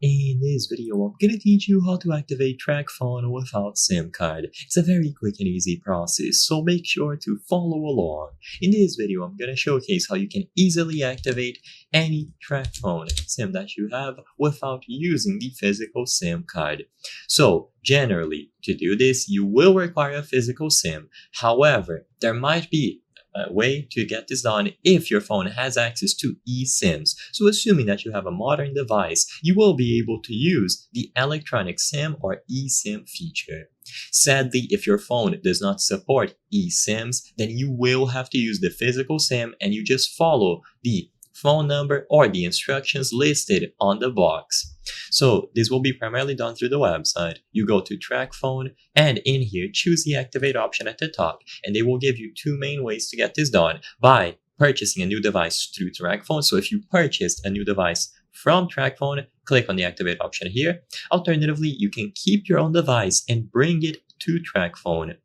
In this video, I'm gonna teach you how to activate TracFone without SIM card. It's a very quick and easy process, so make sure to follow along. In this video, I'm gonna showcase how you can easily activate any TracFone SIM that you have without using the physical SIM card. So, generally, to do this, you will require a physical SIM. However, there might be a way to get this done if your phone has access to eSIMs. So assuming that you have a modern device, you will be able to use the electronic SIM or eSIM feature. Sadly, if your phone does not support eSIMs, then you will have to use the physical SIM and you just follow the phone number or the instructions listed on the box. So this will be primarily done through the website. You go to TracFone and in here choose the activate option at the top, and they will give you two main ways to get this done: by purchasing a new device through TracFone. So if you purchased a new device from TracFone, click on the activate option here. Alternatively, you can keep your own device and bring it to TracFone.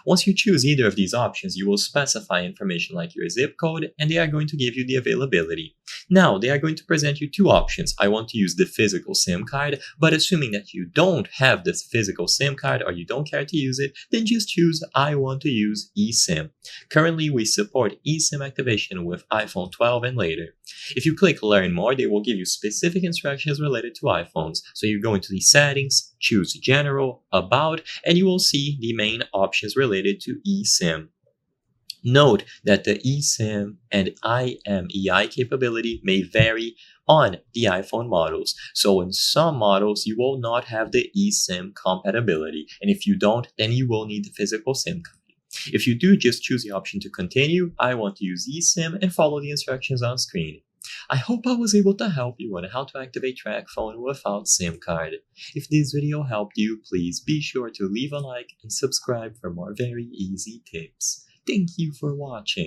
Once you choose either of these options, you will specify information like your zip code, and they are going to give you the availability. Now, they are going to present you two options. I want to use the physical SIM card, but assuming that you don't have this physical SIM card or you don't care to use it, then just choose I want to use eSIM. Currently, we support eSIM activation with iPhone 12 and later. If you click Learn More, they will give you specific instructions related to iPhones. So you go into the settings, choose General, About, and you will see the main options related to eSIM. Note that the eSIM and IMEI capability may vary on the iPhone models. So in some models, you will not have the eSIM compatibility. And if you don't, then you will need the physical SIM card. If you do, just choose the option to continue, I want to use eSIM, and follow the instructions on screen. I hope I was able to help you on how to activate TracFone without SIM card. If this video helped you, please be sure to leave a like and subscribe for more very easy tips. Thank you for watching.